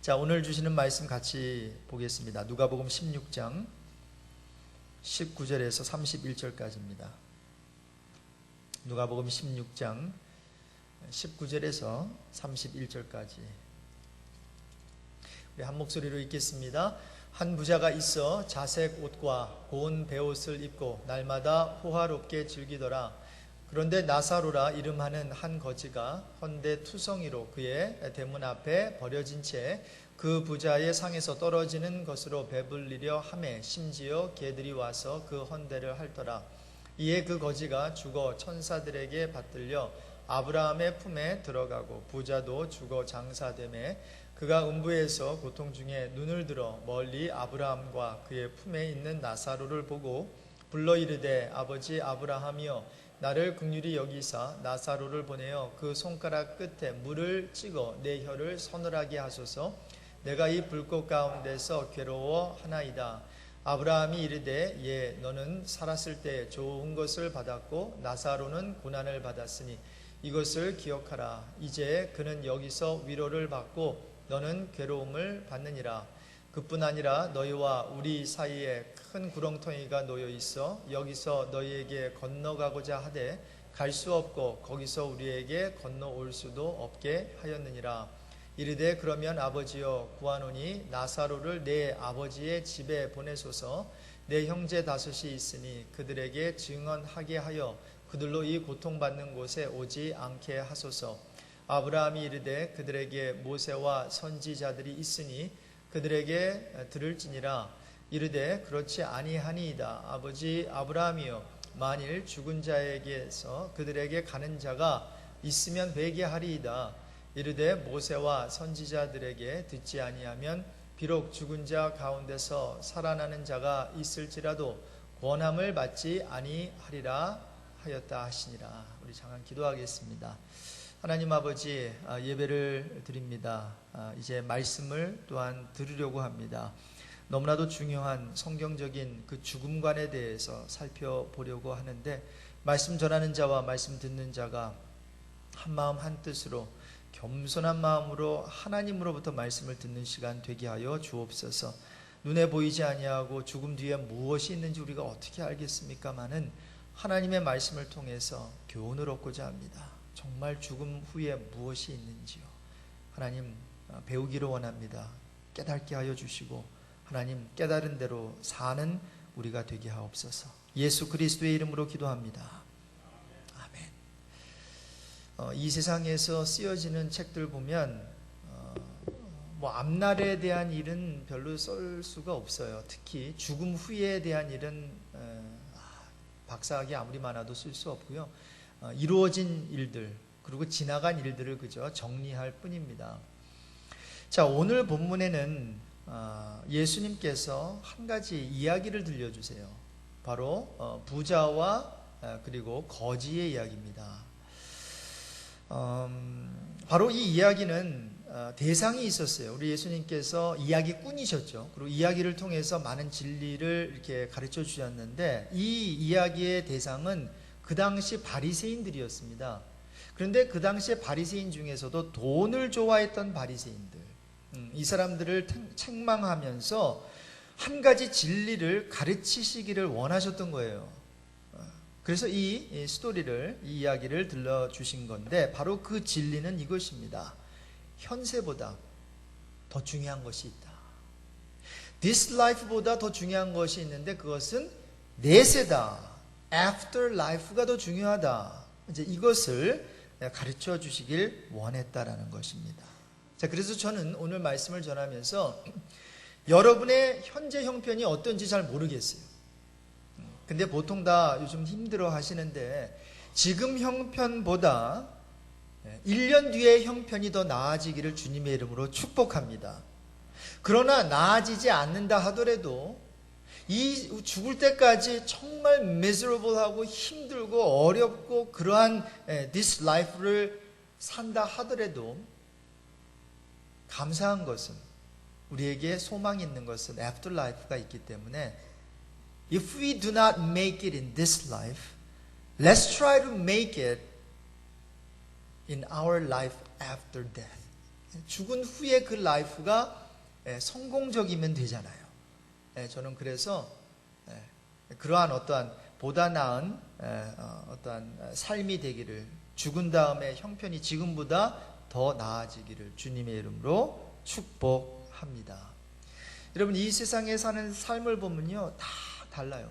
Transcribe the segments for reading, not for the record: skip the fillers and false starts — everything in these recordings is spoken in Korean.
자, 오늘 주시는 말씀 같이 보겠습니다. 누가복음 16장 19절에서 31절까지입니다. 누가복음 16장 19절에서 31절까지 우리 한 목소리로 읽겠습니다. 한 부자가 있어 자색 옷과 고운 베옷을 입고 날마다 호화롭게 즐기더라. 그런데 나사로라 이름하는 한 거지가 헌데 투성이로 그의 대문 앞에 버려진 채 그 부자의 상에서 떨어지는 것으로 배불리려 하매 심지어 개들이 와서 그 헌데를 핥더라. 이에 그 거지가 죽어 천사들에게 받들려 아브라함의 품에 들어가고 부자도 죽어 장사되매 그가 음부에서 고통 중에 눈을 들어 멀리 아브라함과 그의 품에 있는 나사로를 보고 불러 이르되 아버지 아브라함이여 나를 긍휼히 여기사 나사로를 보내어 그 손가락 끝에 물을 찍어 내 혀를 서늘하게 하소서. 내가 이 불꽃 가운데서 괴로워하나이다. 아브라함이 이르되 예 너는 살았을 때 좋은 것을 받았고 나사로는 고난을 받았으니 이것을 기억하라. 이제 그는 여기서 위로를 받고 너는 괴로움을 받느니라. 그뿐 아니라 너희와 우리 사이에 큰 구렁텅이가 놓여 있어 여기서 너희에게 건너가고자 하되 갈 수 없고 거기서 우리에게 건너올 수도 없게 하였느니라. 이르되 그러면 아버지여 구하노니 나사로를 내 아버지의 집에 보내소서. 내 형제 다섯이 있으니 그들에게 증언하게 하여 그들로 이 고통받는 곳에 오지 않게 하소서. 아브라함이 이르되 그들에게 모세와 선지자들이 있으니 그들에게 들을지니라. 이르되 그렇지 아니하니이다. 아버지 아브라함이여 만일 죽은 자에게서 그들에게 가는 자가 있으면 베게 하리이다. 이르되 모세와 선지자들에게 듣지 아니하면 비록 죽은 자 가운데서 살아나는 자가 있을지라도 권함을 받지 아니하리라 하였다 하시니라. 우리 잠깐 기도하겠습니다. 하나님 아버지, 예배를 드립니다. 이제 말씀을 또한 들으려고 합니다. 너무나도 중요한 성경적인 그 죽음관에 대해서 살펴보려고 하는데 말씀 전하는 자와 말씀 듣는 자가 한 마음 한 뜻으로 겸손한 마음으로 하나님으로부터 말씀을 듣는 시간 되게 하여 주옵소서. 눈에 보이지 아니하고 죽음 뒤에 무엇이 있는지 우리가 어떻게 알겠습니까마는 하나님의 말씀을 통해서 교훈을 얻고자 합니다. 정말 죽음 후에 무엇이 있는지요. 하나님 배우기를 원합니다. 깨닫게 하여 주시고 하나님 깨달은 대로 사는 우리가 되게 하옵소서. 예수 그리스도의 이름으로 기도합니다. 이 세상에서 쓰여지는 책들 보면 앞날에 대한 일은 별로 쓸 수가 없어요. 특히 죽음 후에 대한 일은 박사학이 아무리 많아도 쓸 수 없고요. 이루어진 일들 그리고 지나간 일들을 그저 정리할 뿐입니다. 자, 오늘 본문에는 예수님께서 한 가지 이야기를 들려주세요. 바로 부자와 그리고 거지의 이야기입니다. 바로 이 이야기는 대상이 있었어요. 우리 예수님께서 이야기꾼이셨죠. 그리고 이야기를 통해서 많은 진리를 이렇게 가르쳐 주셨는데 이 이야기의 대상은 그 당시 바리새인들이었습니다. 그런데 그 당시에 바리새인 중에서도 돈을 좋아했던 바리새인들, 이 사람들을 책망하면서 한 가지 진리를 가르치시기를 원하셨던 거예요. 그래서 이 스토리를, 이 이야기를 들려주신 건데 바로 그 진리는 이것입니다. 현세보다 더 중요한 것이 있다. This life보다 더 중요한 것이 있는데 그것은 내세다. After life가 더 중요하다. 이제 이것을 가르쳐 주시길 원했다라는 것입니다. 자, 그래서 저는 오늘 말씀을 전하면서 여러분의 현재 형편이 어떤지 잘 모르겠어요. 근데 보통 다 요즘 힘들어 하시는데 지금 형편보다 1년 뒤의 형편이 더 나아지기를 주님의 이름으로 축복합니다. 그러나 나아지지 않는다 하더라도 이 죽을 때까지 정말 miserable하고 힘들고 어렵고 그러한 this life를 산다 하더라도 감사한 것은 우리에게 소망이 있는 것은 after life가 있기 때문에 If we do not make it in this life, let's try to make it in our life after death. 죽은 후에 그 라이프가 성공적이면 되잖아요. 저는 그래서 그러한 어떠한 보다 나은 어떠한 삶이 되기를, 죽은 다음에 형편이 지금보다 더 나아지기를 주님의 이름으로 축복합니다. 여러분, 이 세상에 사는 삶을 보면요, 다 달라요.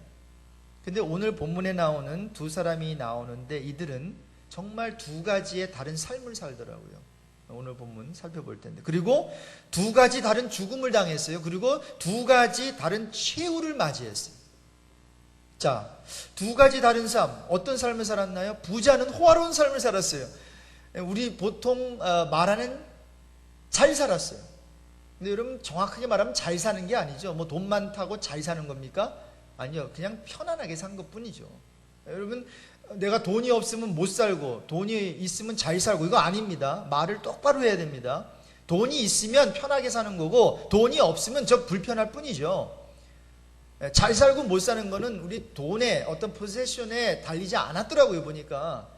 근데 오늘 본문에 나오는 두 사람이 나오는데 이들은 정말 두 가지의 다른 삶을 살더라고요. 오늘 본문 살펴볼 텐데, 그리고 두 가지 다른 죽음을 당했어요. 그리고 두 가지 다른 최후를 맞이했어요. 자, 두 가지 다른 삶, 어떤 삶을 살았나요? 부자는 호화로운 삶을 살았어요. 우리 보통 말하는 잘 살았어요. 근데 여러분, 정확하게 말하면 잘 사는 게 아니죠. 뭐 돈 많다고 잘 사는 겁니까? 아니요, 그냥 편안하게 산 것뿐이죠. 여러분, 내가 돈이 없으면 못 살고 돈이 있으면 잘 살고, 이거 아닙니다. 말을 똑바로 해야 됩니다. 돈이 있으면 편하게 사는 거고, 돈이 없으면 저 불편할 뿐이죠. 잘 살고 못 사는 거는 우리 돈의 어떤 포세션에 달리지 않았더라고요, 보니까.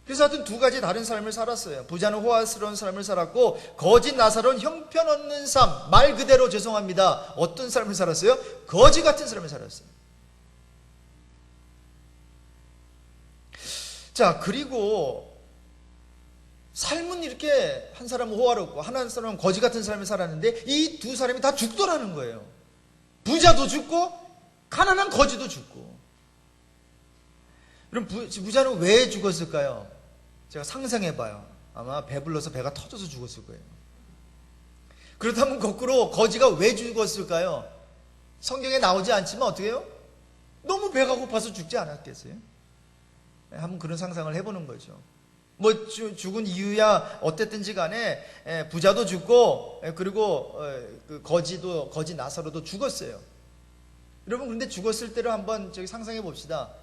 그래서 하여튼 두 가지 다른 삶을 살았어요. 부자는 호화스러운 삶을 살았고, 거짓 나사로는 형편없는 삶, 말 그대로 죄송합니다, 어떤 삶을 살았어요? 거지 같은 삶을 살았어요. 자, 그리고 삶은 이렇게 한 사람은 호화롭고 한 사람은 거지 같은 삶을 살았는데 이 두 사람이 다 죽더라는 거예요. 부자도 죽고 가난한 거지도 죽고. 그럼 부자는 왜 죽었을까요? 제가 상상해봐요. 아마 배불러서 배가 터져서 죽었을 거예요. 그렇다면 거꾸로 거지가 왜 죽었을까요? 성경에 나오지 않지만 어떻게 해요? 너무 배가 고파서 죽지 않았겠어요? 한번 그런 상상을 해보는 거죠. 뭐 죽은 이유야 어땠든지 간에 부자도 죽고, 그리고 거지 나사로도 죽었어요. 여러분, 그런데 죽었을 때를 한번 상상해 봅시다.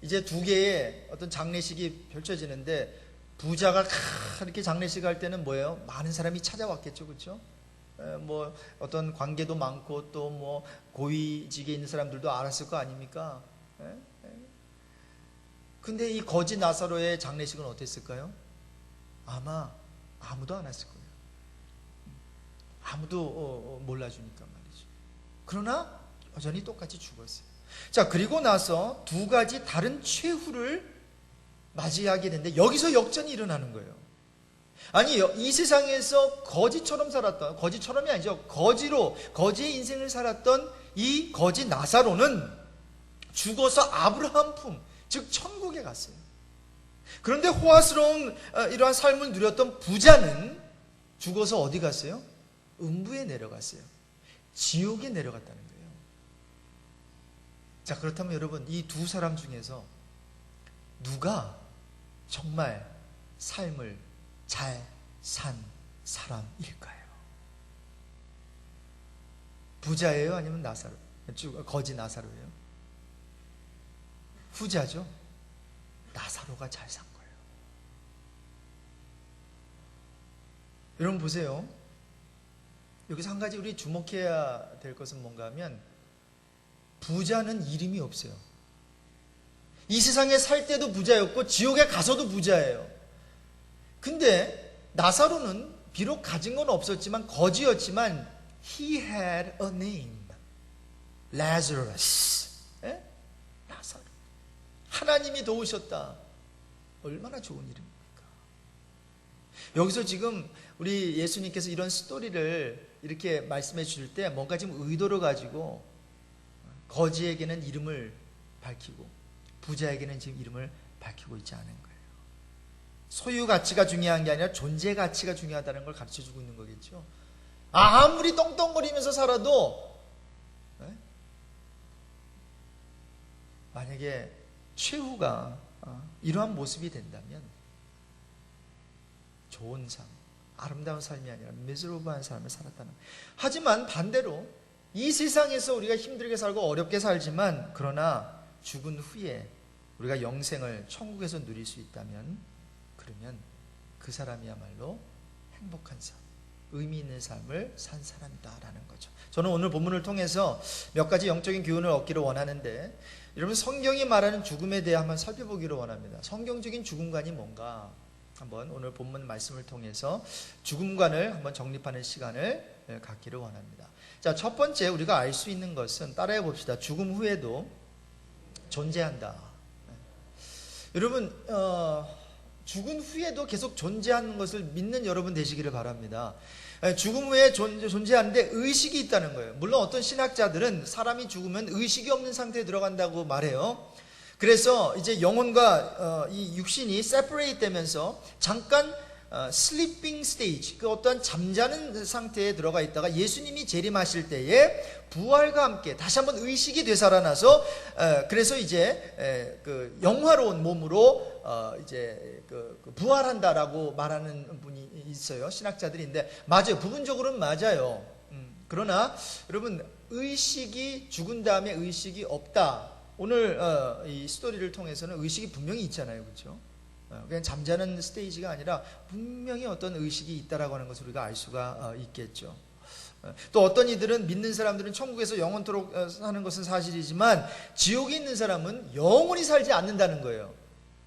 이제 두 개의 어떤 장례식이 펼쳐지는데, 부자가 이렇게 장례식 할 때는 뭐예요? 많은 사람이 찾아왔겠죠, 그렇죠? 뭐 어떤 관계도 많고 또 뭐 고위직에 있는 사람들도 알았을 거 아닙니까? 근데 이 거지 나사로의 장례식은 어땠을까요? 아마 아무도 안 왔을 거예요. 아무도 몰라주니까 말이죠. 그러나 여전히 똑같이 죽었어요. 자, 그리고 나서 두 가지 다른 최후를 맞이하게 되는데 여기서 역전이 일어나는 거예요. 아니, 이 세상에서 거지처럼 살았던, 거지처럼이 아니죠, 거지의 인생을 살았던 이 거지 나사로는 죽어서 아브라함 품, 즉 천국에 갔어요. 그런데 호화스러운 이러한 삶을 누렸던 부자는 죽어서 어디 갔어요? 음부에 내려갔어요. 지옥에 내려갔다는 거예요. 자, 그렇다면 여러분, 이 두 사람 중에서 누가 정말 삶을 잘 산 사람일까요? 부자예요? 아니면 거지 나사로예요? 후자죠. 나사로가 잘 산 거예요. 여러분 보세요. 여기서 한 가지 우리 주목해야 될 것은 뭔가 하면, 부자는 이름이 없어요. 이 세상에 살 때도 부자였고 지옥에 가서도 부자예요. 근데 나사로는 비록 가진 건 없었지만 거지였지만 he had a name. Lazarus. 나사로. 하나님이 도우셨다. 얼마나 좋은 이름입니까? 여기서 지금 우리 예수님께서 이런 스토리를 이렇게 말씀해 주실 때 뭔가 지금 의도를 가지고 거지에게는 이름을 밝히고 부자에게는 지금 이름을 밝히고 있지 않은 거예요. 소유 가치가 중요한 게 아니라 존재 가치가 중요하다는 걸 가르쳐 주고 있는 거겠죠. 아무리 떵떵거리면서 살아도 만약에 최후가 이러한 모습이 된다면 좋은 삶, 아름다운 삶이 아니라 미즈러블한 삶을 살았다는. 하지만 반대로 이 세상에서 우리가 힘들게 살고 어렵게 살지만 그러나 죽은 후에 우리가 영생을 천국에서 누릴 수 있다면, 그러면 그 사람이야말로 행복한 삶, 의미 있는 삶을 산 사람이다라는 거죠. 저는 오늘 본문을 통해서 몇 가지 영적인 교훈을 얻기를 원하는데, 여러분 성경이 말하는 죽음에 대해 한번 살펴보기를 원합니다. 성경적인 죽음관이 뭔가? 한번 오늘 본문 말씀을 통해서 죽음관을 한번 정립하는 시간을 갖기를 원합니다. 자, 첫 번째 우리가 알 수 있는 것은 따라해 봅시다. 죽음 후에도 존재한다. 여러분, 죽은 후에도 계속 존재하는 것을 믿는 여러분 되시기를 바랍니다. 죽음 후에 존재하는데 의식이 있다는 거예요. 물론 어떤 신학자들은 사람이 죽으면 의식이 없는 상태에 들어간다고 말해요. 그래서 이제 영혼과 이 육신이 separate 되면서 잠깐 sleeping stage, 그 어떤 잠자는 상태에 들어가 있다가 예수님이 재림하실 때에 부활과 함께 다시 한번 의식이 되살아나서 그래서 이제 그 영화로운 몸으로 이제 그 부활한다라고 말하는 분이 있어요. 신학자들인데 맞아요. 부분적으로는 맞아요. 그러나 여러분, 의식이 죽은 다음에 의식이 없다. 오늘 이 스토리를 통해서는 의식이 분명히 있잖아요. 그렇죠? 그냥 잠자는 스테이지가 아니라 분명히 어떤 의식이 있다라고 하는 것을 우리가 알 수가 있겠죠. 또 어떤 이들은, 믿는 사람들은 천국에서 영원토록 사는 것은 사실이지만 지옥에 있는 사람은 영원히 살지 않는다는 거예요.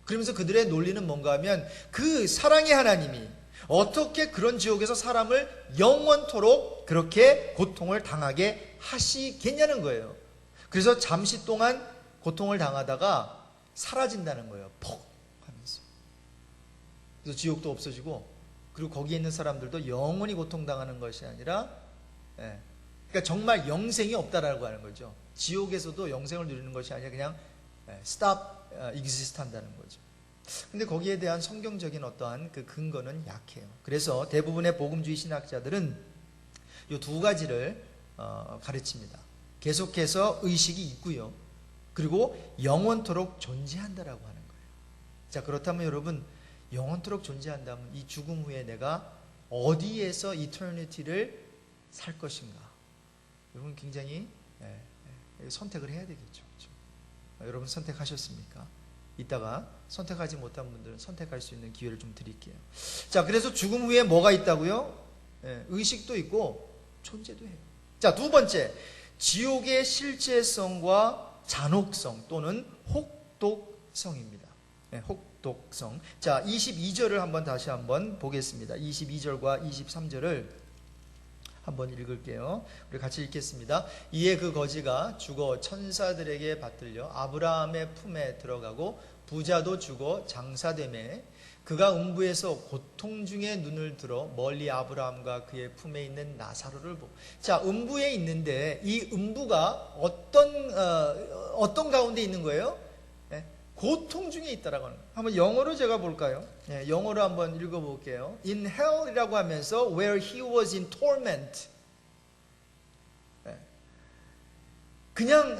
그러면서 그들의 논리는 뭔가 하면 그 사랑의 하나님이 어떻게 그런 지옥에서 사람을 영원토록 그렇게 고통을 당하게 하시겠냐는 거예요. 그래서 잠시 동안 고통을 당하다가 사라진다는 거예요. 퍽 하면서. 그래서 지옥도 없어지고, 그리고 거기에 있는 사람들도 영원히 고통당하는 것이 아니라, 그러니까 정말 영생이 없다라고 하는 거죠. 지옥에서도 영생을 누리는 것이 아니라 그냥 stop exist 한다는 거죠. 근데 거기에 대한 성경적인 어떠한 그 근거는 약해요. 그래서 대부분의 복음주의 신학자들은 이 두 가지를 가르칩니다. 계속해서 의식이 있고요. 그리고 영원토록 존재한다라고 하는 거예요. 자, 그렇다면 여러분, 영원토록 존재한다면 이 죽음 후에 내가 어디에서 이터니티를 살 것인가? 여러분 굉장히 선택을 해야 되겠죠. 그렇죠? 여러분 선택하셨습니까? 이따가 선택하지 못한 분들은 선택할 수 있는 기회를 좀 드릴게요. 자, 그래서 죽음 후에 뭐가 있다고요? 의식도 있고 존재도 해요. 자, 두 번째, 지옥의 실제성과 잔혹성 또는 혹독성입니다. 혹독성. 자, 22절을 한번 다시 한번 보겠습니다. 22절과 23절을 한번 읽을게요. 우리 같이 읽겠습니다. 이에 그 거지가 죽어 천사들에게 받들려 아브라함의 품에 들어가고 부자도 죽어 장사되매 그가 음부에서 고통 중에 눈을 들어 멀리 아브라함과 그의 품에 있는 나사로를 보고. 자, 음부에 있는데 이 음부가 어떤 가운데 있는 거예요? 고통 중에 있다라고 하는 거예요. 한번 영어로 제가 볼까요? 영어로 한번 읽어볼게요. In hell이라고 하면서 where he was in torment. 그냥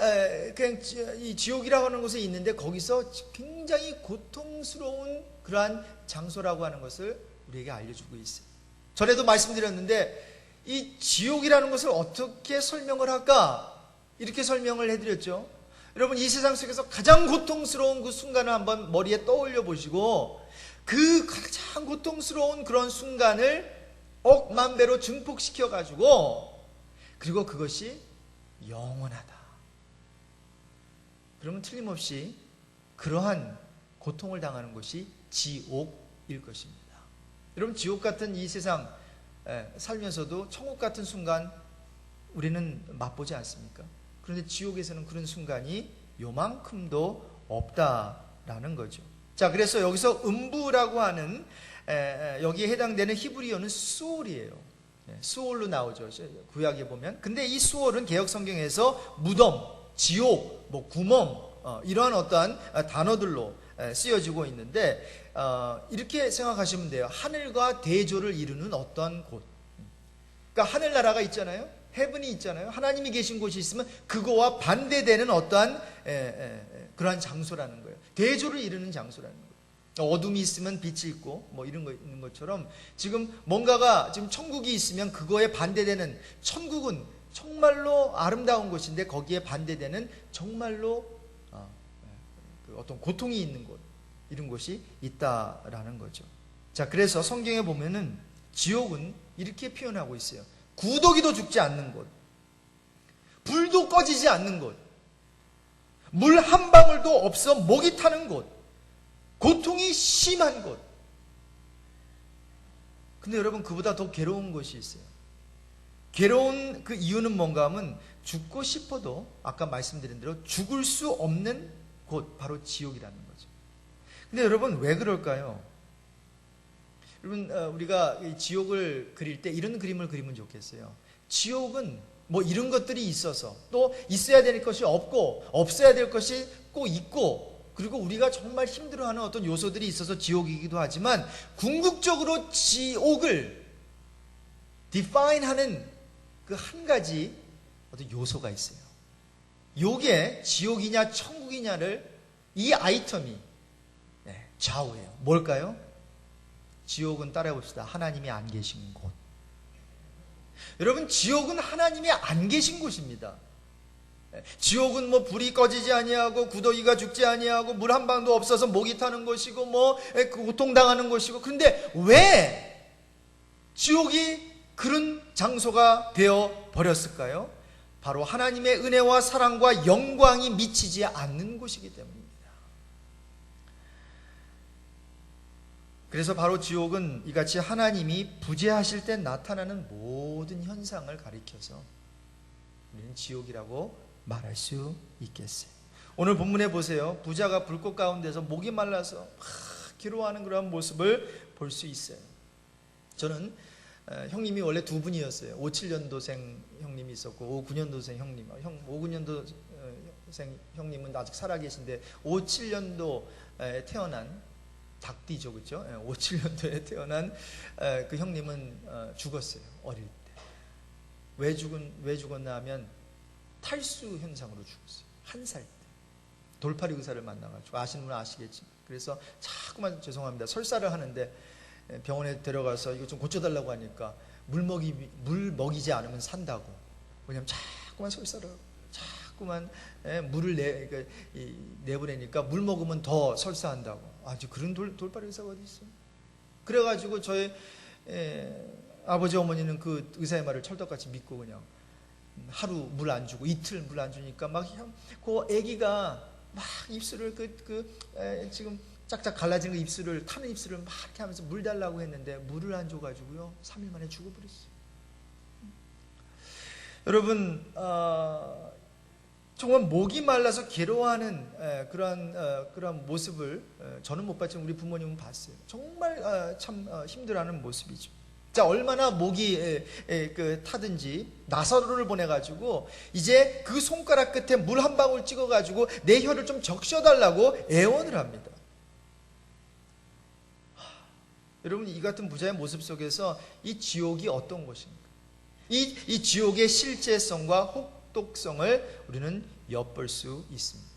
이 지옥이라고 하는 곳에 있는데 거기서 굉장히 고통스러운 그러한 장소라고 하는 것을 우리에게 알려주고 있어요. 전에도 말씀드렸는데 이 지옥이라는 것을 어떻게 설명을 할까? 이렇게 설명을 해드렸죠. 여러분, 이 세상 속에서 가장 고통스러운 그 순간을 한번 머리에 떠올려 보시고 그 가장 고통스러운 그런 순간을 억만 배로 증폭시켜 가지고 그리고 그것이 영원하다. 그러면 틀림없이 그러한 고통을 당하는 것이 지옥일 것입니다. 여러분, 지옥 같은 이 세상 살면서도 천국 같은 순간 우리는 맛보지 않습니까? 그런데 지옥에서는 그런 순간이 요만큼도 없다라는 거죠. 자, 그래서 여기서 음부라고 하는 여기에 해당되는 히브리어는 수올이에요. 수올로 나오죠. 구약에 보면. 근데 이 수올은 개역 성경에서 무덤, 지옥, 뭐 구멍 이러한 어떠한 단어들로 쓰여지고 있는데 이렇게 생각하시면 돼요. 하늘과 대조를 이루는 어떤 곳. 그러니까 하늘나라가 있잖아요. 헤븐이 있잖아요. 하나님이 계신 곳이 있으면 그거와 반대되는 어떠한 그러한 장소라는 거예요. 대조를 이루는 장소라는 거예요. 어둠이 있으면 빛이 있고 뭐 이런 거 있는 것처럼 지금 뭔가가 지금 천국이 있으면 그거에 반대되는, 천국은 정말로 아름다운 곳인데 거기에 반대되는 정말로 어떤 고통이 있는 곳, 이런 곳이 있다라는 거죠. 자, 그래서 성경에 보면은 지옥은 이렇게 표현하고 있어요. 구더기도 죽지 않는 곳, 불도 꺼지지 않는 곳, 물 한 방울도 없어 목이 타는 곳, 고통이 심한 곳, 근데 여러분, 그보다 더 괴로운 것이 있어요. 괴로운 그 이유는 뭔가 하면 죽고 싶어도 아까 말씀드린 대로 죽을 수 없는 곳, 바로 지옥이라는 거죠. 근데 여러분, 왜 그럴까요? 여러분, 우리가 이 지옥을 그릴 때 이런 그림을 그리면 좋겠어요. 지옥은 뭐 이런 것들이 있어서, 또 있어야 될 것이 없고 없어야 될 것이 꼭 있고, 그리고 우리가 정말 힘들어하는 어떤 요소들이 있어서 지옥이기도 하지만, 궁극적으로 지옥을 디파인하는 그 한 가지 어떤 요소가 있어요. 요게 지옥이냐 천국이냐를 이 아이템이 좌우해요. 뭘까요? 지옥은 따라해봅시다. 하나님이 안 계신 곳. 여러분, 지옥은 하나님이 안 계신 곳입니다. 지옥은 뭐 불이 꺼지지 아니하고 구더기가 죽지 아니하고 물 한 방도 없어서 목이 타는 것이고 뭐 고통당하는 것이고, 그런데 왜 지옥이 그런 장소가 되어 버렸을까요? 바로 하나님의 은혜와 사랑과 영광이 미치지 않는 곳이기 때문입니다. 그래서 바로 지옥은 이같이 하나님이 부재하실 때 나타나는 모든 현상을 가리켜서 우리는 지옥이라고 말할 수 있겠어요. 오늘 본문에 보세요. 부자가 불꽃 가운데서 목이 말라서 막 기로하는 그런 모습을 볼 수 있어요. 저는 형님이 원래 두 분이었어요. 57년도생 형님이 있었고 59년도생 형님. 59년도생 형님은 아직 살아계신데 57년도에 태어난 닭띠죠, 그렇죠? 57년도에 태어난 그 형님은 죽었어요. 어릴 때. 왜 죽었나 하면 탈수 현상으로 죽었어요. 1살 때. 돌팔이 의사를 만나가지고, 아시는 분은 아시겠지만, 그래서 자꾸만, 죄송합니다, 설사를 하는데 병원에 데려가서 이거 좀 고쳐달라고 하니까 물 먹이지 않으면 산다고. 왜냐면 자꾸만 설사를 하고 자꾸만 물을 내보내니까 물 먹으면 더 설사한다고. 아주 그런 돌팔이 의사가 어디 있어요? 그래가지고 저희 아버지 어머니는 그 의사의 말을 철떡같이 믿고 그냥 하루 물 안 주고 이틀 물 안 주니까 막 그 아기가 막 입술을 지금 짝짝 갈라진 그 입술을, 타는 입술을 막 이렇게 하면서 물 달라고 했는데 물을 안 줘가지고요 3일 만에 죽어버렸어요. 여러분, 정말 목이 말라서 괴로워하는 그러한 모습을 저는 못 봤지만 우리 부모님은 봤어요. 정말 참 힘들어하는 모습이죠. 자, 얼마나 목이 타든지 나사로를 보내가지고 이제 그 손가락 끝에 물 한 방울 찍어가지고 내 혀를 좀 적셔달라고 애원을 합니다. 여러분, 이 같은 부자의 모습 속에서 이 지옥이 어떤 것입니까? 이 지옥의 실제성과 혹독성을 우리는 엿볼 수 있습니다.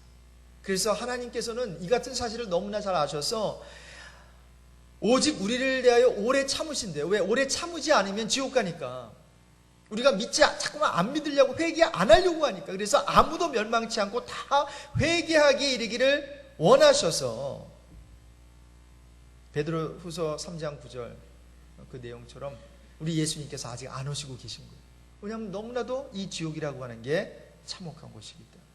그래서 하나님께서는 이 같은 사실을 너무나 잘 아셔서 오직 우리를 대하여 오래 참으신대요. 왜? 오래 참으지 않으면 지옥 가니까. 우리가 자꾸만 안 믿으려고, 회개 안 하려고 하니까. 그래서 아무도 멸망치 않고 다 회개하기에 이르기를 원하셔서 베드로후서 3장 9절 그 내용처럼 우리 예수님께서 아직 안 오시고 계신 거예요. 왜냐하면 너무나도 이 지옥이라고 하는 게 참혹한 곳이기 때문에.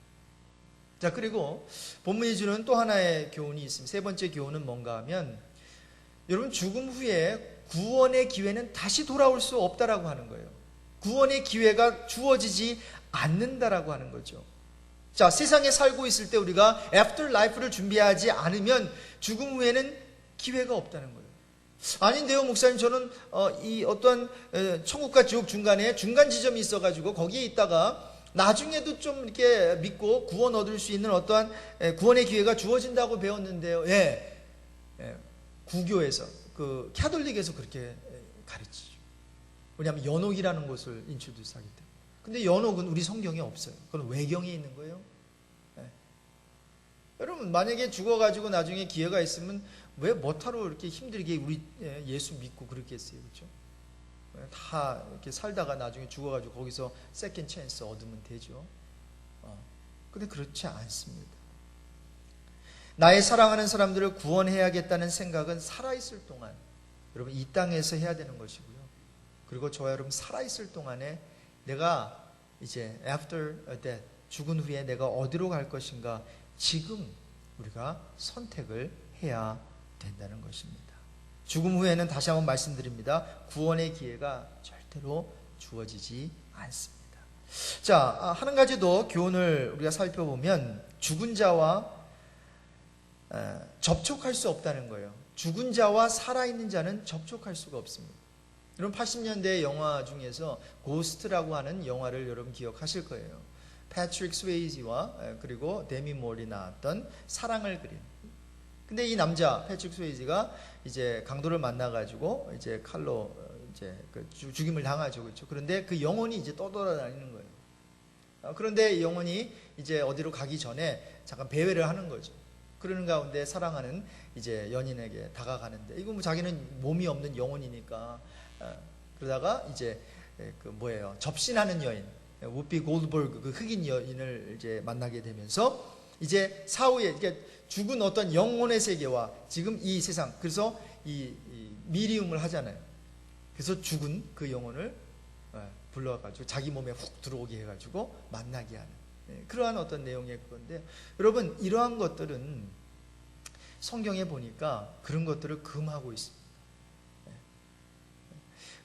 자, 그리고 본문이 주는 또 하나의 교훈이 있습니다. 세 번째 교훈은 뭔가 하면, 여러분, 죽음 후에 구원의 기회는 다시 돌아올 수 없다라고 하는 거예요. 구원의 기회가 주어지지 않는다라고 하는 거죠. 자, 세상에 살고 있을 때 우리가 애프터 라이프를 준비하지 않으면 죽음 후에는 기회가 없다는 거예요. 아닌데요, 목사님, 저는 이 어떤 천국과 지옥 중간에 중간 지점이 있어가지고 거기에 있다가 나중에도 좀 이렇게 믿고 구원 얻을 수 있는 어떠한 구원의 기회가 주어진다고 배웠는데요. 구교에서, 그 캐톨릭에서 그렇게 가르치죠. 왜냐하면 연옥이라는 것을 인troduce 하기 때문에. 근데 연옥은 우리 성경에 없어요. 그건 외경에 있는 거예요. 여러분, 만약에 죽어가지고 나중에 기회가 있으면 왜 뭐하러 이렇게 힘들게 우리 예수 믿고 그렇겠어요, 그렇죠? 다 이렇게 살다가 나중에 죽어가지고 거기서 세컨 찬스 얻으면 되죠. 근데 그렇지 않습니다. 나의 사랑하는 사람들을 구원해야겠다는 생각은 살아있을 동안, 여러분, 이 땅에서 해야 되는 것이고요. 그리고 저와 여러분 살아있을 동안에 내가 이제 after death, 죽은 후에 내가 어디로 갈 것인가, 지금 우리가 선택을 해야 된다는 것입니다. 죽음 후에는 다시 한번 말씀드립니다. 구원의 기회가 절대로 주어지지 않습니다. 자, 한 가지 더 교훈을 우리가 살펴보면 죽은 자와 접촉할 수 없다는 거예요. 죽은 자와 살아있는 자는 접촉할 수가 없습니다. 여러분 80년대 영화 중에서 고스트라고 하는 영화를 여러분 기억하실 거예요. 패트릭 스웨이지와 그리고 데미 몰이 나왔던 사랑을 그린. 근데 이 남자 패트릭 스웨이지가 이제 강도를 만나가지고 이제 칼로 이제 죽임을 당하죠, 그렇죠? 그런데 그 영혼이 이제 떠돌아다니는 거예요. 그런데 이 영혼이 이제 어디로 가기 전에 잠깐 배회를 하는 거죠. 그러는 가운데 사랑하는 이제 연인에게 다가가는데 이거 뭐 자기는 몸이 없는 영혼이니까 그러다가 이제 접신하는 여인 우피 골드버그 그 흑인 여인을 이제 만나게 되면서 이제 사후에 이게 죽은 어떤 영혼의 세계와 지금 이 세상 그래서 이 미리움을 하잖아요. 그래서 죽은 그 영혼을 불러가지고 자기 몸에 훅 들어오게 해가지고 만나게 하는 그러한 어떤 내용의 그건데 여러분 이러한 것들은 성경에 보니까 그런 것들을 금하고 있습니다.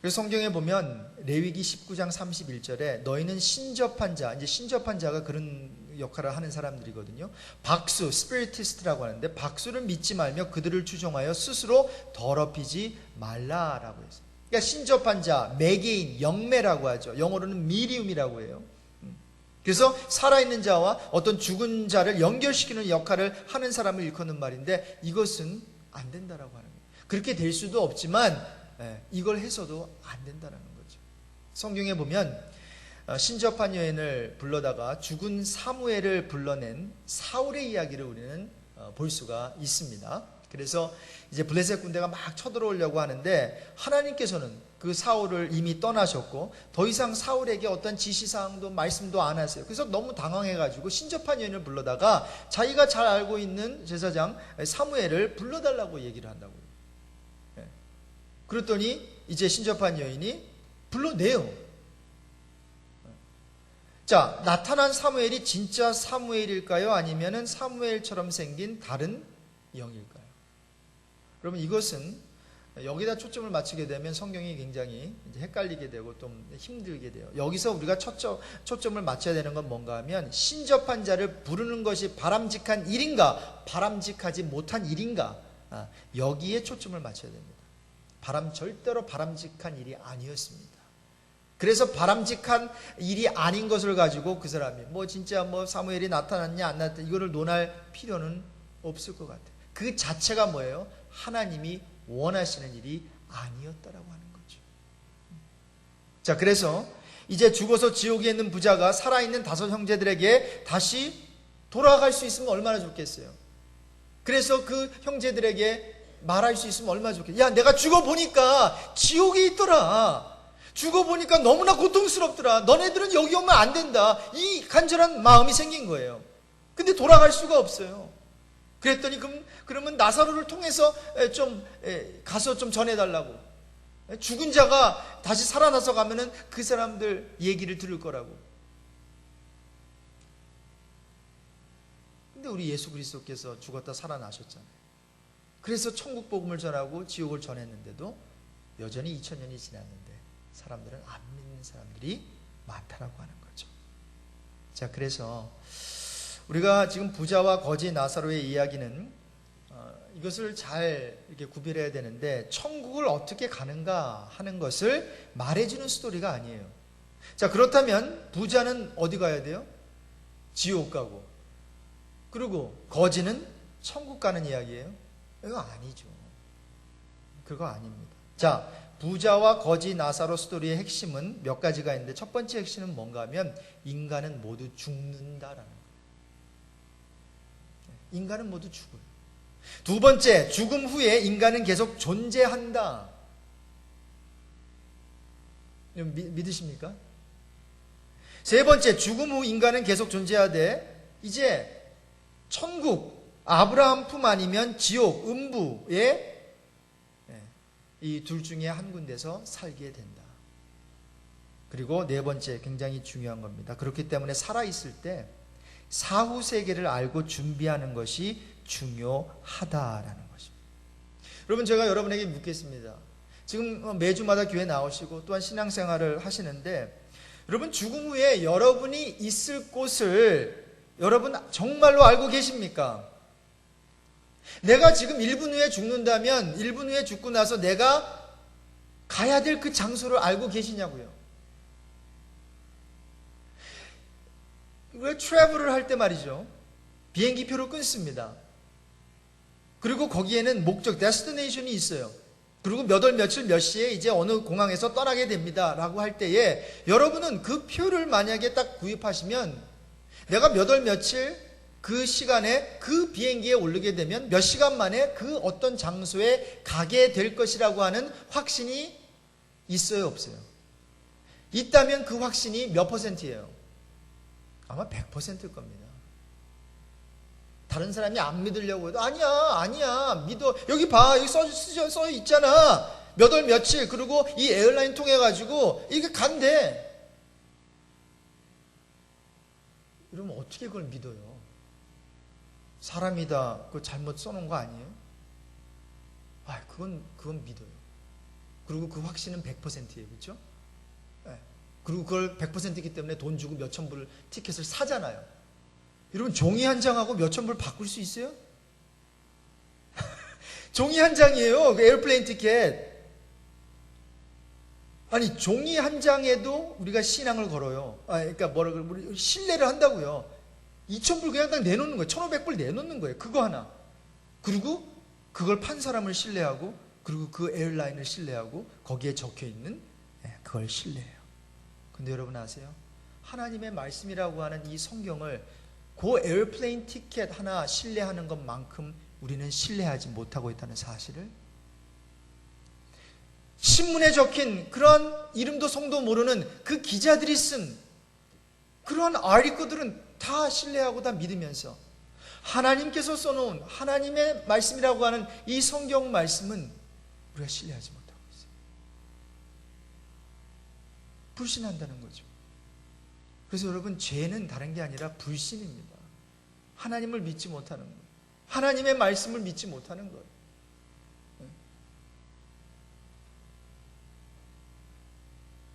그래서 성경에 보면 레위기 19장 31절에 너희는 신접한 자, 이제 신접한 자가 그런 역할을 하는 사람들이거든요. 박수, 스피리티스트라고 하는데 박수를 믿지 말며 그들을 추종하여 스스로 더럽히지 말라라고 했어요. 그러니까 신접한 자, 매개인, 영매라고 하죠. 영어로는 미리움이라고 해요. 그래서 살아있는 자와 어떤 죽은 자를 연결시키는 역할을 하는 사람을 일컫는 말인데 이것은 안 된다라고 하는 거예요. 그렇게 될 수도 없지만 이걸 해서도 안 된다는 거죠. 성경에 보면 신접한 여인을 불러다가 죽은 사무엘을 불러낸 사울의 이야기를 우리는 볼 수가 있습니다. 그래서 이제 블레셋 군대가 막 쳐들어오려고 하는데 하나님께서는 그 사울을 이미 떠나셨고 더 이상 사울에게 어떤 지시사항도 말씀도 안 하세요. 그래서 너무 당황해가지고 신접한 여인을 불러다가 자기가 잘 알고 있는 제사장 사무엘을 불러달라고 얘기를 한다고요. 그랬더니 이제 신접한 여인이 불러내요. 자, 나타난 사무엘이 진짜 사무엘일까요? 아니면은 사무엘처럼 생긴 다른 영일까요? 여러분 이것은 여기다 초점을 맞추게 되면 성경이 굉장히 이제 헷갈리게 되고 좀 힘들게 돼요. 여기서 우리가 초점을 맞춰야 되는 건 뭔가 하면 신접한 자를 부르는 것이 바람직한 일인가 바람직하지 못한 일인가 여기에 초점을 맞춰야 됩니다. 절대로 바람직한 일이 아니었습니다. 그래서 바람직한 일이 아닌 것을 가지고 그 사람이 진짜 사무엘이 나타났냐 안 나타났냐 이거를 논할 필요는 없을 것 같아요. 그 자체가 뭐예요? 하나님이 원하시는 일이 아니었다라고 하는 거죠. 자, 그래서 이제 죽어서 지옥에 있는 부자가 살아있는 5 형제들에게 다시 돌아갈 수 있으면 얼마나 좋겠어요. 그래서 그 형제들에게 말할 수 있으면 얼마나 좋겠어요. 야, 내가 죽어보니까 지옥에 있더라. 죽어보니까 너무나 고통스럽더라. 너네들은 여기 오면 안 된다. 이 간절한 마음이 생긴 거예요. 근데 돌아갈 수가 없어요. 그랬더니 그러면 나사로를 통해서 가서 좀 전해달라고. 죽은 자가 다시 살아나서 가면은 그 사람들 얘기를 들을 거라고. 근데 우리 예수 그리스도께서 죽었다 살아나셨잖아요. 그래서 천국 복음을 전하고 지옥을 전했는데도 여전히 2000년이 지났는데 사람들은 안 믿는 사람들이 많다라고 하는 거죠. 자, 그래서 우리가 지금 부자와 거지 나사로의 이야기는 이것을 잘 이렇게 구별해야 되는데 천국을 어떻게 가는가 하는 것을 말해주는 스토리가 아니에요. 자, 그렇다면 부자는 어디 가야 돼요? 지옥 가고, 그리고 거지는 천국 가는 이야기예요? 이거 아니죠. 그거 아닙니다. 자, 부자와 거지 나사로 스토리의 핵심은 몇 가지가 있는데 첫 번째 핵심은 뭔가 하면 인간은 모두 죽는다라는 거예요. 인간은 모두 죽어요. 두 번째, 죽음 후에 인간은 계속 존재한다. 믿으십니까? 세 번째, 죽음 후 인간은 계속 존재하되 이제 천국, 아브라함 품 아니면 지옥, 음부에 이 둘 중에 한 군데서 살게 된다. 그리고 네 번째, 굉장히 중요한 겁니다. 그렇기 때문에 살아있을 때 사후 세계를 알고 준비하는 것이 중요하다라는 것입니다. 여러분, 제가 여러분에게 묻겠습니다. 지금 매주마다 교회 나오시고 또한 신앙생활을 하시는데, 여러분, 죽음 후에 여러분이 있을 곳을 여러분 정말로 알고 계십니까? 내가 지금 1분 후에 죽는다면 1분 후에 죽고 나서 내가 가야 될 그 장소를 알고 계시냐고요. 왜 트래블을 할 때 말이죠, 비행기표를 끊습니다. 그리고 거기에는 목적, 데스티네이션이 있어요. 그리고 몇 월 며칠 몇 시에 이제 어느 공항에서 떠나게 됩니다 라고 할 때에, 여러분은 그 표를 만약에 딱 구입하시면 내가 몇 월 며칠 그 시간에 그 비행기에 오르게 되면 몇 시간 만에 그 어떤 장소에 가게 될 것이라고 하는 확신이 있어요, 없어요? 있다면 그 확신이 몇 %예요? 아마 100%일 겁니다. 다른 사람이 안 믿으려고 해도 아니야 믿어. 여기 봐, 여기 써 있잖아. 몇 월 며칠, 그리고 이 에어라인 통해 가지고 이게 간대. 이러면 어떻게 그걸 믿어요? 사람이다, 그거 잘못 써놓은 거 아니에요? 그건 믿어요. 그리고 그 확신은 100%예요, 그렇죠? 네. 그리고 그걸 100%이기 때문에 돈 주고 몇천 불 티켓을 사잖아요. 여러분, 종이 한 장하고 몇천 불 바꿀 수 있어요? 종이 한 장이에요, 그 에어플레인 티켓. 아니, 종이 한 장에도 우리가 신앙을 걸어요. 그러니까 우리 신뢰를 한다고요. 2,000불 그냥 딱 내놓는 거예요. 1,500불 내놓는 거예요. 그거 하나. 그리고 그걸 판 사람을 신뢰하고, 그리고 그 에어라인을 신뢰하고, 거기에 적혀 있는 그걸 신뢰해요. 근데 여러분 아세요? 하나님의 말씀이라고 하는 이 성경을 그 에어플레인 티켓 하나 신뢰하는 것만큼 우리는 신뢰하지 못하고 있다는 사실을, 신문에 적힌 그런 이름도 성도 모르는 그 기자들이 쓴 그런 아리코들은 다 신뢰하고 다 믿으면서, 하나님께서 써놓은 하나님의 말씀이라고 하는 이 성경 말씀은 우리가 신뢰하지 못하고 있어요. 불신한다는 거죠. 그래서 여러분, 죄는 다른 게 아니라 불신입니다. 하나님을 믿지 못하는 거예요. 하나님의 말씀을 믿지 못하는 거예요.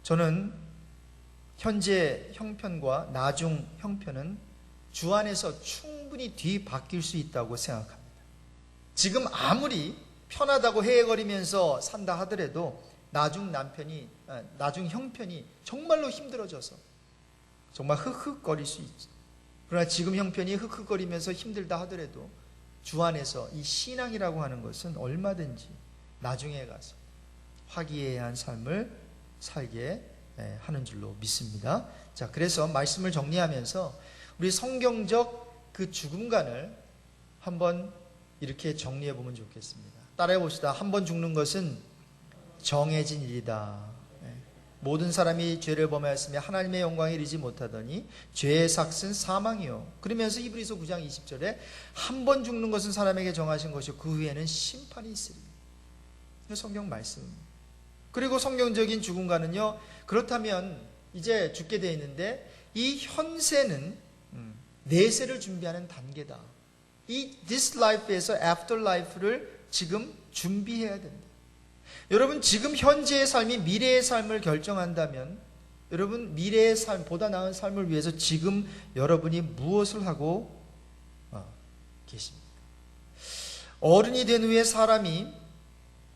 저는 현재 형편과 나중 형편은 주 안에서 충분히 뒤바뀔 수 있다고 생각합니다. 지금 아무리 편하다고 헤헤거리면서 산다 하더라도 나중 형편이 정말로 힘들어져서 정말 흑흑거릴 수 있죠. 그러나 지금 형편이 흑흑거리면서 힘들다 하더라도 주 안에서 이 신앙이라고 하는 것은 얼마든지 나중에 가서 화기애애한 삶을 살게 하는 줄로 믿습니다. 자, 그래서 말씀을 정리하면서 우리 성경적 그 죽음관을 한번 이렇게 정리해 보면 좋겠습니다. 따라해 봅시다. 한 번 죽는 것은 정해진 일이다. 모든 사람이 죄를 범하였으며 하나님의 영광에 이르지 못하더니 죄의 삭은 사망이요. 그러면서 히브리서 9장 20절에 한 번 죽는 것은 사람에게 정하신 것이요 그 후에는 심판이 있으리. 성경 말씀. 그리고 성경적인 죽음과는요, 그렇다면 이제 죽게 되어 있는데 이 현세는 내세를 준비하는 단계다. 이 this life에서 after life를 지금 준비해야 된다. 여러분, 지금 현재의 삶이 미래의 삶을 결정한다면 여러분, 미래의 삶, 보다 나은 삶을 위해서 지금 여러분이 무엇을 하고 계십니까? 어른이 된 후에 사람이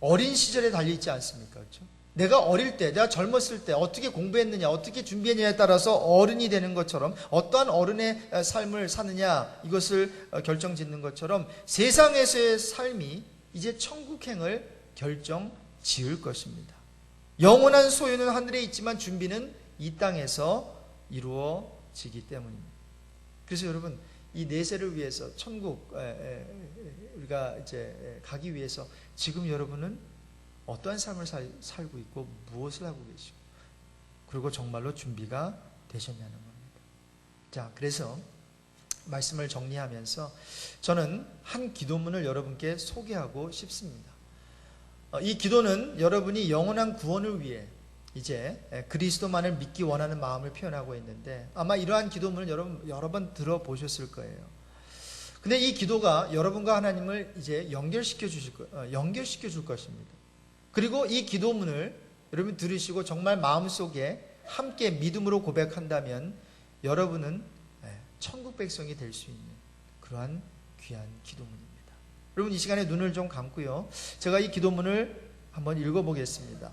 어린 시절에 달려있지 않습니까? 그렇죠? 내가 어릴 때, 내가 젊었을 때 어떻게 공부했느냐, 어떻게 준비했느냐에 따라서 어른이 되는 것처럼, 어떠한 어른의 삶을 사느냐 이것을 결정짓는 것처럼 세상에서의 삶이 이제 천국행을 결정 지을 것입니다. 영원한 소유는 하늘에 있지만 준비는 이 땅에서 이루어지기 때문입니다. 그래서 여러분, 이 내세를 위해서 천국 우리가 이제 가기 위해서 지금 여러분은 어떠한 삶을 살고 있고 무엇을 하고 계시고, 그리고 정말로 준비가 되셨냐는 겁니다. 자, 그래서 말씀을 정리하면서 저는 한 기도문을 여러분께 소개하고 싶습니다. 이 기도는 여러분이 영원한 구원을 위해 이제 그리스도만을 믿기 원하는 마음을 표현하고 있는데, 아마 이러한 기도문을 여러 번 들어보셨을 거예요. 근데 이 기도가 여러분과 하나님을 이제 연결시켜 줄 것입니다. 그리고 이 기도문을 여러분 들으시고 정말 마음속에 함께 믿음으로 고백한다면 여러분은 천국 백성이 될 수 있는 그러한 귀한 기도문입니다. 여러분 이 시간에 눈을 좀 감고요. 제가 이 기도문을 한번 읽어보겠습니다.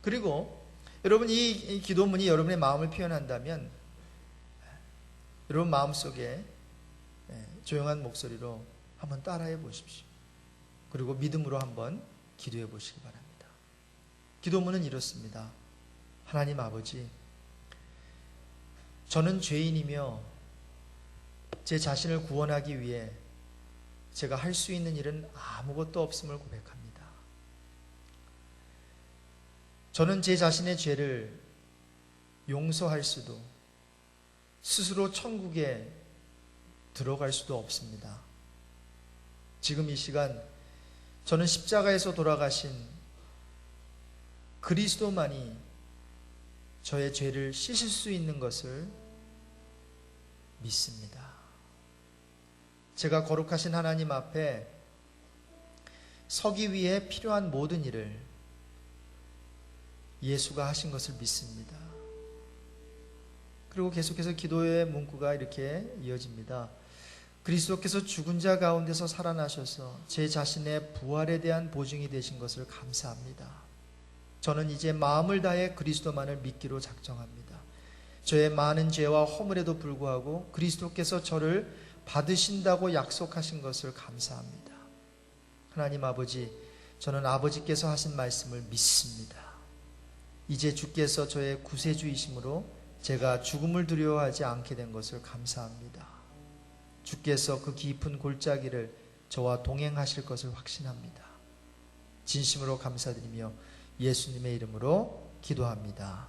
그리고 여러분 이 기도문이 여러분의 마음을 표현한다면 여러분 마음속에 조용한 목소리로 한번 따라해 보십시오. 그리고 믿음으로 한번 기도해 보시기 바랍니다. 기도문은 이렇습니다. 하나님 아버지, 저는 죄인이며 제 자신을 구원하기 위해 제가 할 수 있는 일은 아무것도 없음을 고백합니다. 저는 제 자신의 죄를 용서할 수도 스스로 천국에 들어갈 수도 없습니다. 지금 이 시간 저는 십자가에서 돌아가신 그리스도만이 저의 죄를 씻을 수 있는 것을 믿습니다. 제가 거룩하신 하나님 앞에 서기 위해 필요한 모든 일을 예수가 하신 것을 믿습니다. 그리고 계속해서 기도의 문구가 이렇게 이어집니다. 그리스도께서 죽은 자 가운데서 살아나셔서 제 자신의 부활에 대한 보증이 되신 것을 감사합니다. 저는 이제 마음을 다해 그리스도만을 믿기로 작정합니다. 저의 많은 죄와 허물에도 불구하고 그리스도께서 저를 받으신다고 약속하신 것을 감사합니다. 하나님 아버지, 저는 아버지께서 하신 말씀을 믿습니다. 이제 주께서 저의 구세주이심으로 제가 죽음을 두려워하지 않게 된 것을 감사합니다. 주께서 그 깊은 골짜기를 저와 동행하실 것을 확신합니다. 진심으로 감사드리며 예수님의 이름으로 기도합니다.